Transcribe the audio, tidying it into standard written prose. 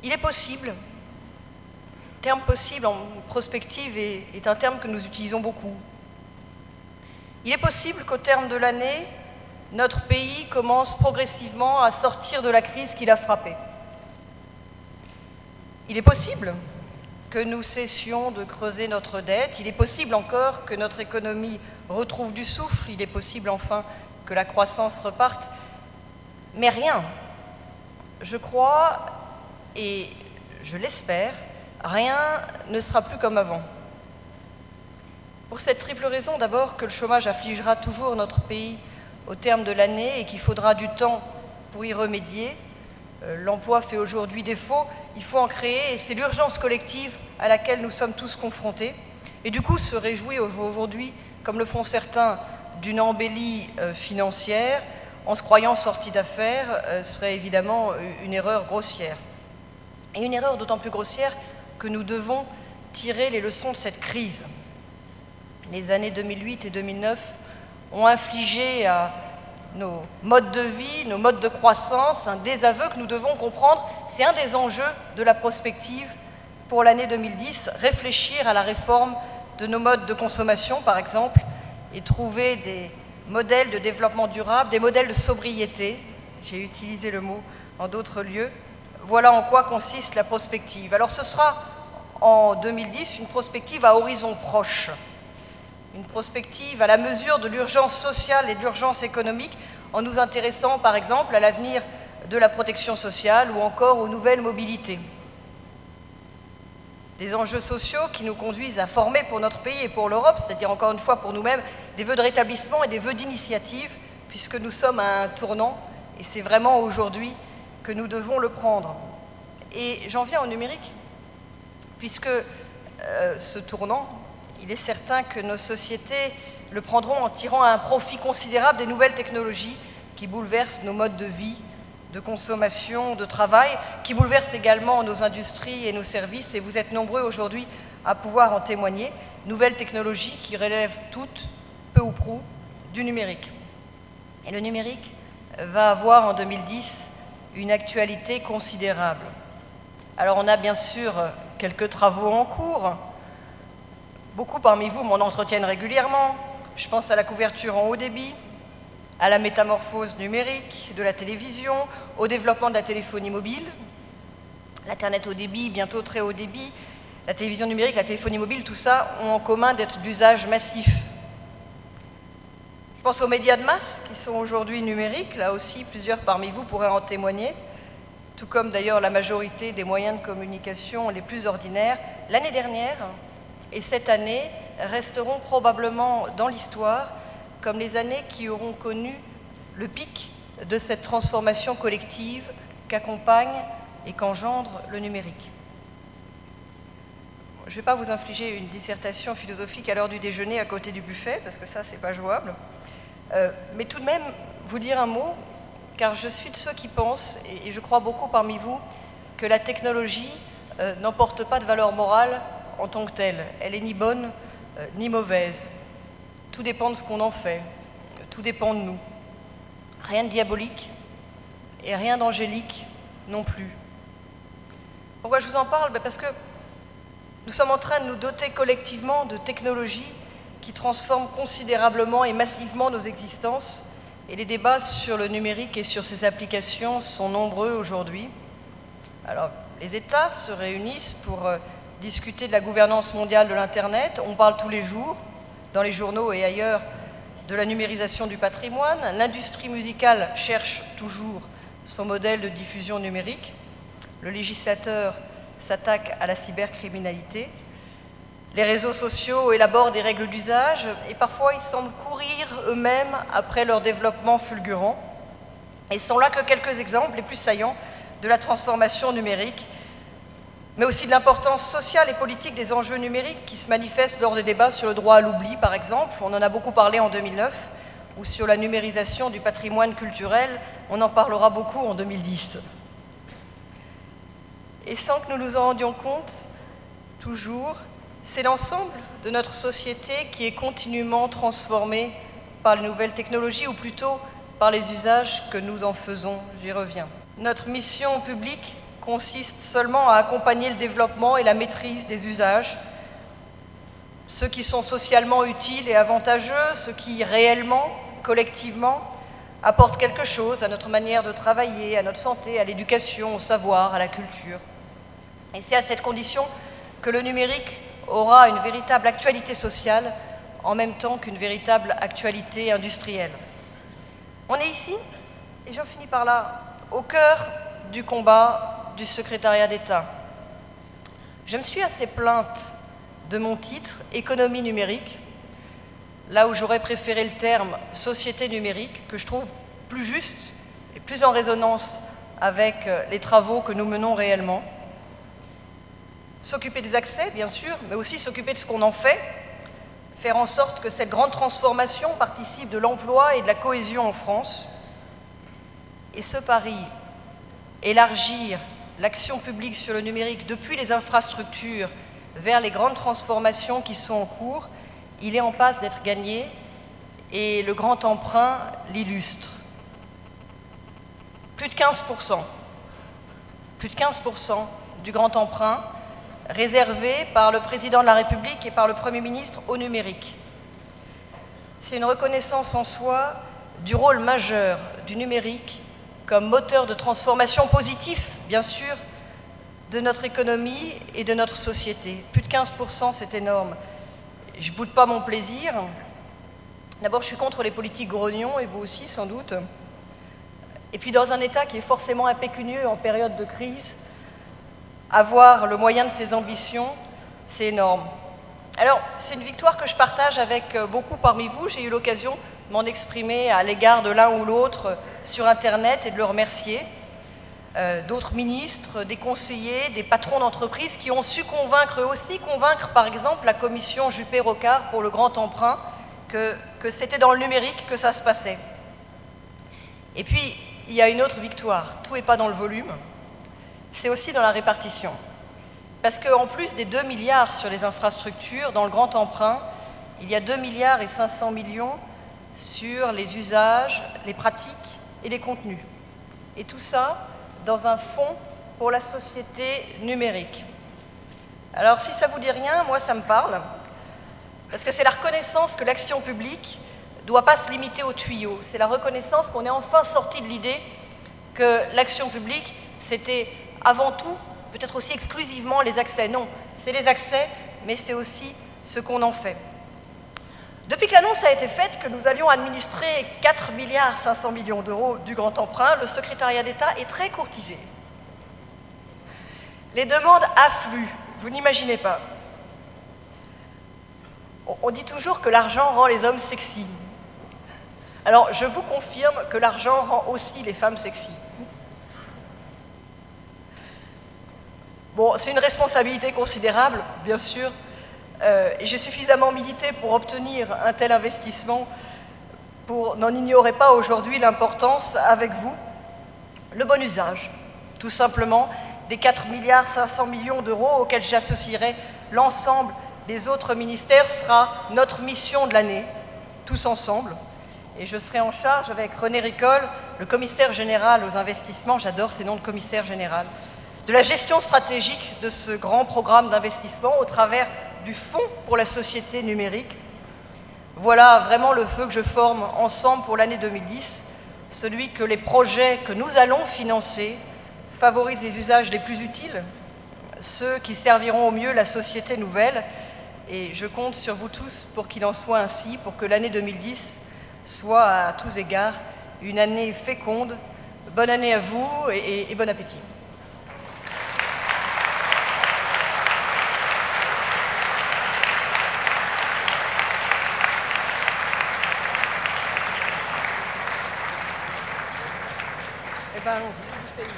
Il est possible, le terme possible en prospective est un terme que nous utilisons beaucoup. Il est possible qu'au terme de l'année, notre pays commence progressivement à sortir de la crise qui l'a frappé. Il est possible que nous cessions de creuser notre dette, il est possible encore que notre économie retrouve du souffle, il est possible enfin que la croissance reparte, mais rien, je crois et je l'espère, rien ne sera plus comme avant. Pour cette triple raison, d'abord que le chômage affligera toujours notre pays au terme de l'année et qu'il faudra du temps pour y remédier. L'emploi fait aujourd'hui défaut, il faut en créer et c'est l'urgence collective à laquelle nous sommes tous confrontés. Et du coup, se réjouir aujourd'hui, comme le font certains, d'une embellie financière, en se croyant sortis d'affaires, serait évidemment une erreur grossière. Et une erreur d'autant plus grossière que nous devons tirer les leçons de cette crise. Les années 2008 et 2009 ont infligé à nos modes de vie, nos modes de croissance, un désaveu que nous devons comprendre. C'est un des enjeux de la prospective pour l'année 2010, réfléchir à la réforme de nos modes de consommation, par exemple, et trouver des modèles de développement durable, des modèles de sobriété. J'ai utilisé le mot en d'autres lieux. Voilà en quoi consiste la prospective. Alors ce sera en 2010 une prospective à horizon proche. Une prospective à la mesure de l'urgence sociale et de l'urgence économique, en nous intéressant par exemple à l'avenir de la protection sociale ou encore aux nouvelles mobilités. Des enjeux sociaux qui nous conduisent à former pour notre pays et pour l'Europe, c'est-à-dire encore une fois pour nous-mêmes, des vœux de rétablissement et des vœux d'initiative, puisque nous sommes à un tournant, et c'est vraiment aujourd'hui que nous devons le prendre. Et j'en viens au numérique, puisque ce tournant, il est certain que nos sociétés le prendront en tirant un profit considérable des nouvelles technologies qui bouleversent nos modes de vie, de consommation, de travail, qui bouleversent également nos industries et nos services, et vous êtes nombreux aujourd'hui à pouvoir en témoigner. Nouvelles technologies qui relèvent toutes, peu ou prou, du numérique. Et le numérique va avoir en 2010 une actualité considérable. Alors on a bien sûr quelques travaux en cours. Beaucoup parmi vous m'en entretiennent régulièrement. Je pense à la couverture en haut débit, à la métamorphose numérique de la télévision, au développement de la téléphonie mobile, l'Internet haut débit, bientôt très haut débit, la télévision numérique, la téléphonie mobile, tout ça ont en commun d'être d'usage massif. Je pense aux médias de masse qui sont aujourd'hui numériques, là aussi plusieurs parmi vous pourraient en témoigner, tout comme d'ailleurs la majorité des moyens de communication les plus ordinaires. L'année dernière et cette année resteront probablement dans l'histoire comme les années qui auront connu le pic de cette transformation collective qu'accompagne et qu'engendre le numérique. Je ne vais pas vous infliger une dissertation philosophique à l'heure du déjeuner à côté du buffet, parce que ça, c'est pas jouable. Mais tout de même, vous dire un mot, car je suis de ceux qui pensent, et je crois beaucoup parmi vous, que la technologie n'emporte pas de valeur morale en tant que telle. Elle est ni bonne ni mauvaise. Tout dépend de ce qu'on en fait. Tout dépend de nous. Rien de diabolique et rien d'angélique non plus. Pourquoi je vous en parle? Parce que nous sommes en train de nous doter collectivement de technologies qui transforment considérablement et massivement nos existences. Et les débats sur le numérique et sur ses applications sont nombreux aujourd'hui. Alors, les États se réunissent pour discuter de la gouvernance mondiale de l'Internet. On parle tous les jours, dans les journaux et ailleurs, de la numérisation du patrimoine. L'industrie musicale cherche toujours son modèle de diffusion numérique. Le législateur s'attaque à la cybercriminalité. Les réseaux sociaux élaborent des règles d'usage et parfois ils semblent courir eux-mêmes après leur développement fulgurant. Et sont là que quelques exemples les plus saillants de la transformation numérique, mais aussi de l'importance sociale et politique des enjeux numériques qui se manifestent lors des débats sur le droit à l'oubli, par exemple. On en a beaucoup parlé en 2009, ou sur la numérisation du patrimoine culturel, on en parlera beaucoup en 2010. Et sans que nous nous en rendions compte, toujours, c'est l'ensemble de notre société qui est continuellement transformée par les nouvelles technologies, ou plutôt par les usages que nous en faisons. J'y reviens. Notre mission publique consiste seulement à accompagner le développement et la maîtrise des usages, ceux qui sont socialement utiles et avantageux, ceux qui réellement, collectivement, apportent quelque chose à notre manière de travailler, à notre santé, à l'éducation, au savoir, à la culture. Et c'est à cette condition que le numérique aura une véritable actualité sociale en même temps qu'une véritable actualité industrielle. On est ici, et j'en finis par là, au cœur du combat du secrétariat d'État. Je me suis assez plainte de mon titre « Économie numérique », là où j'aurais préféré le terme « société numérique », que je trouve plus juste et plus en résonance avec les travaux que nous menons réellement. S'occuper des accès, bien sûr, mais aussi s'occuper de ce qu'on en fait, faire en sorte que cette grande transformation participe de l'emploi et de la cohésion en France. Et ce pari, élargir l'action publique sur le numérique depuis les infrastructures vers les grandes transformations qui sont en cours, il est en passe d'être gagné et le grand emprunt l'illustre. Plus de 15% du grand emprunt réservé par le président de la République et par le Premier ministre au numérique. C'est une reconnaissance en soi du rôle majeur du numérique comme moteur de transformation positif, bien sûr, de notre économie et de notre société. Plus de 15%, c'est énorme. Je ne boude pas mon plaisir. D'abord, je suis contre les politiques grognons, et vous aussi, sans doute. Et puis, dans un État qui est forcément impécunieux en période de crise, avoir le moyen de ses ambitions, c'est énorme. Alors, c'est une victoire que je partage avec beaucoup parmi vous. J'ai eu l'occasion de m'en exprimer à l'égard de l'un ou l'autre sur Internet et de le remercier. D'autres ministres, des conseillers, des patrons d'entreprises qui ont su convaincre par exemple la commission Juppé-Rocard pour le grand emprunt que c'était dans le numérique que ça se passait. Et puis, il y a une autre victoire. Tout n'est pas dans le volume, c'est aussi dans la répartition. Parce qu'en plus des 2 milliards sur les infrastructures, dans le grand emprunt, il y a 2 milliards et 500 millions sur les usages, les pratiques et les contenus. Et tout ça dans un fonds pour la société numérique. Alors, si ça ne vous dit rien, moi, ça me parle, parce que c'est la reconnaissance que l'action publique ne doit pas se limiter aux tuyaux. C'est la reconnaissance qu'on est enfin sorti de l'idée que l'action publique, c'était avant tout, peut-être aussi exclusivement les accès. Non, c'est les accès, mais c'est aussi ce qu'on en fait. Depuis que l'annonce a été faite que nous allions administrer 4 milliards 500 millions d'euros du grand emprunt, le secrétariat d'État est très courtisé. Les demandes affluent, vous n'imaginez pas. On dit toujours que l'argent rend les hommes sexy. Alors, je vous confirme que l'argent rend aussi les femmes sexy. Bon, c'est une responsabilité considérable, bien sûr, et j'ai suffisamment milité pour obtenir un tel investissement pour n'en ignorer pas aujourd'hui l'importance avec vous. Le bon usage, tout simplement, des 4 milliards 500 millions d'euros auxquels j'associerai l'ensemble des autres ministères sera notre mission de l'année, tous ensemble. Et je serai en charge avec René Ricol, le commissaire général aux investissements, j'adore ces noms de commissaire général, de la gestion stratégique de ce grand programme d'investissement au travers du Fonds pour la société numérique. Voilà vraiment le feu que je forme ensemble pour l'année 2010, celui que les projets que nous allons financer favorisent les usages les plus utiles, ceux qui serviront au mieux la société nouvelle. Et je compte sur vous tous pour qu'il en soit ainsi, pour que l'année 2010 soit à tous égards une année féconde. Bonne année à vous et bon appétit. Eh bien, allons-y, je vous fais une...